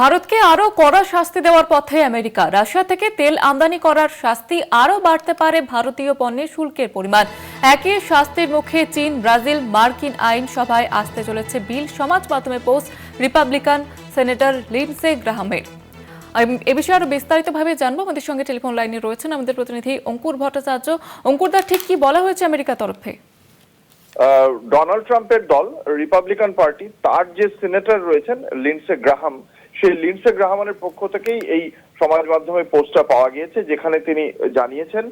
ভারতকে আরো কড়া শাস্তি দেওয়ার পথে আমেরিকা। রাশিয়া থেকে তেল আমদানি করার শাস্তি আরো বাড়তে পারে ভারতীয় পণ্যের শুল্কের পরিমাণ। একই শাস্তির মুখে চীন, ব্রাজিল। মার্কিন আইনসভায় আসতে চলেছে বিল। সমাজ মাধ্যমে পোস্ট রিপাবলিকান সেনেটর লিন্ডসে গ্রাহামের। এ বিষয়ে আরো বিস্তারিতভাবে জানবো। আমাদের সঙ্গে টেলিফোন লাইনে রয়েছেন আমাদের প্রতিনিধি অঙ্কুর ভট্টাচার্য। অঙ্কুরদা, ঠিক কি বলা হয়েছে আমেরিকার তরফে? ডোনাল্ড ট্রাম্পের দল রিপাবলিকান পার্টি, তার যে সিনেটর রয়েছেন লিন্ডসে গ্রাহাম, সেই লিন্ডসে গ্রাহামের পক্ষ থেকেই এই সমাজ মাধ্যমে পোস্টটা পাওয়া গিয়েছে, যেখানে তিনি জানিয়েছেন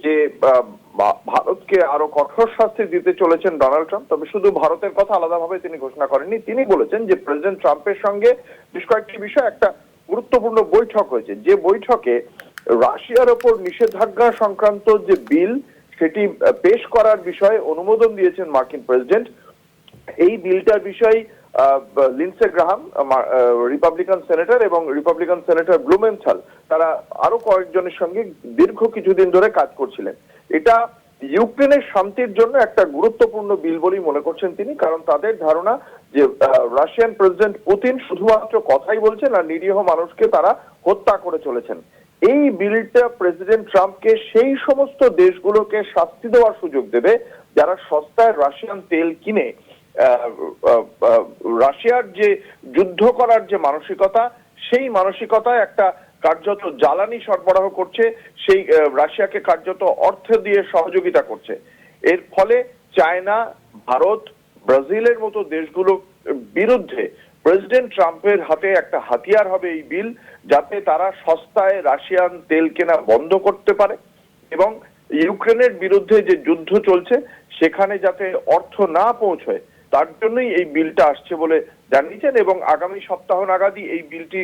যে ভারতকে আরো কঠোর শাস্তি দিতে চলেছেন ডোনাল্ড ট্রাম্প। তবে শুধু ভারতের কথা আলাদাভাবে তিনি ঘোষণা করেননি। তিনি বলেছেন যে প্রেসিডেন্ট ট্রাম্পের সঙ্গে বেশ কয়েকটি বিষয় একটা গুরুত্বপূর্ণ বৈঠক হয়েছে, যে বৈঠকে রাশিয়ার ওপর নিষেধাজ্ঞা সংক্রান্ত যে বিল সেটি পেশ করার বিষয়ে অনুমোদন দিয়েছেন মার্কিন প্রেসিডেন্ট। এই বিলটার বিষয়ে লিন্ডসে গ্রাহাম, রিপাবলিকান সেনেটর, এবং রিপাবলিকান সেনেটর ব্লুমেনথাল, তারা আরো কয়েকজনের সঙ্গে দীর্ঘ কিছুদিন ধরে কাজ করছিলেন। এটা ইউক্রেনের শান্তির জন্য একটা গুরুত্বপূর্ণ বিল বলেই মনে করছেন তিনি, কারণ তাদের ধারণা যে রাশিয়ান প্রেসিডেন্ট পুতিন শুধুমাত্র কথাই বলছেন আর নিরীহ মানুষকে তারা হত্যা করে চলেছেন। এই বিলটা প্রেসিডেন্ট ট্রাম্পকে সেই সমস্ত দেশগুলোকে শাস্তি দেওয়ার সুযোগ দেবে যারা সস্তায় রাশিয়ান তেল কিনে রাশিয়ার যে যুদ্ধ করার যে মানসিকতা, সেই মানসিকতায় একটা কার্যত জ্বালানি সরবরাহ করছে, সেই রাশিয়াকে কার্যত অর্থ দিয়ে সহযোগিতা করছে। এর ফলে চায়না, ভারত, ব্রাজিলের মতো দেশগুলোর বিরুদ্ধে প্রেসিডেন্ট ট্রাম্পের হাতে একটা হাতিয়ার হবে এই বিল, যাতে তারা সস্তায় রাশিয়ান তেল কেনা বন্ধ করতে পারে এবং ইউক্রেনের বিরুদ্ধে যে যুদ্ধ চলছে সেখানে যাতে অর্থ না পৌঁছয়, তার জন্যই এই বিলটা আসছে বলে জানিয়েছেন। এবং আগামী সপ্তাহ নাগাদই এই বিলটি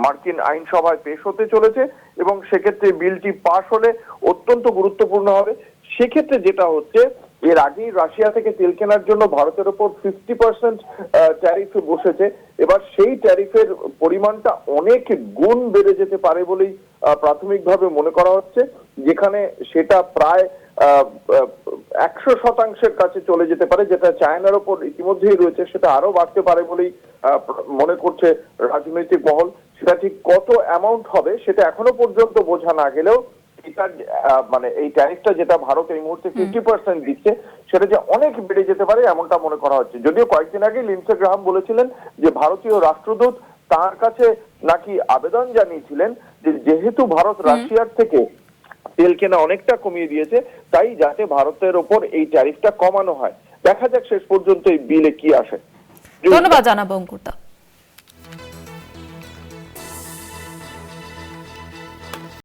মার্কিন আইনসভায় পেশ হতে চলেছে এবং সেক্ষেত্রে বিলটি পাশ হলে অত্যন্ত গুরুত্বপূর্ণ হবে। সেক্ষেত্রে যেটা হচ্ছে, এর আগেই রাশিয়া থেকে তেল কেনার জন্য ভারতের উপর 50% ট্যারিফ বসেছে। এবার সেই ট্যারিফের পরিমাণটা অনেক গুণ বেড়ে যেতে পারে বলেই প্রাথমিকভাবে মনে করা হচ্ছে, যেখানে সেটা প্রায় 100% কাছে চলে যেতে পারে, যেটা চায়নার উপর ইতিমধ্যেই রয়েছে, সেটা আরো বাড়তে পারে বলেই মনে করছে রাজনৈতিক মহল। সেটা ঠিক কত অ্যামাউন্ট হবে সেটা এখনো পর্যন্ত বোঝা না গেলেও মানে এই ট্যারিফটা যেটা ভারত এই মুহূর্তে 50% দিচ্ছে, সেটা যে অনেক বেড়ে যেতে পারে এমনটা মনে করা হচ্ছে। যদিও কয়েকদিন আগে লিন্ডসে গ্রাহাম বলেছিলেন যে ভারতীয় রাষ্ট্রদূত তার কাছে নাকি আবেদন জানিয়েছিলেন যে যেহেতু ভারত রাশিয়ার থেকে তেল কেনা অনেকটা কমিয়ে দিয়েছে, তাই যাতে ভারতের ওপর এই ট্যারিফটা কমানো হয়। দেখা যাক শেষ পর্যন্ত এই বিলে কি আসে। ধন্যবাদ জানাবো অঙ্কুরদা।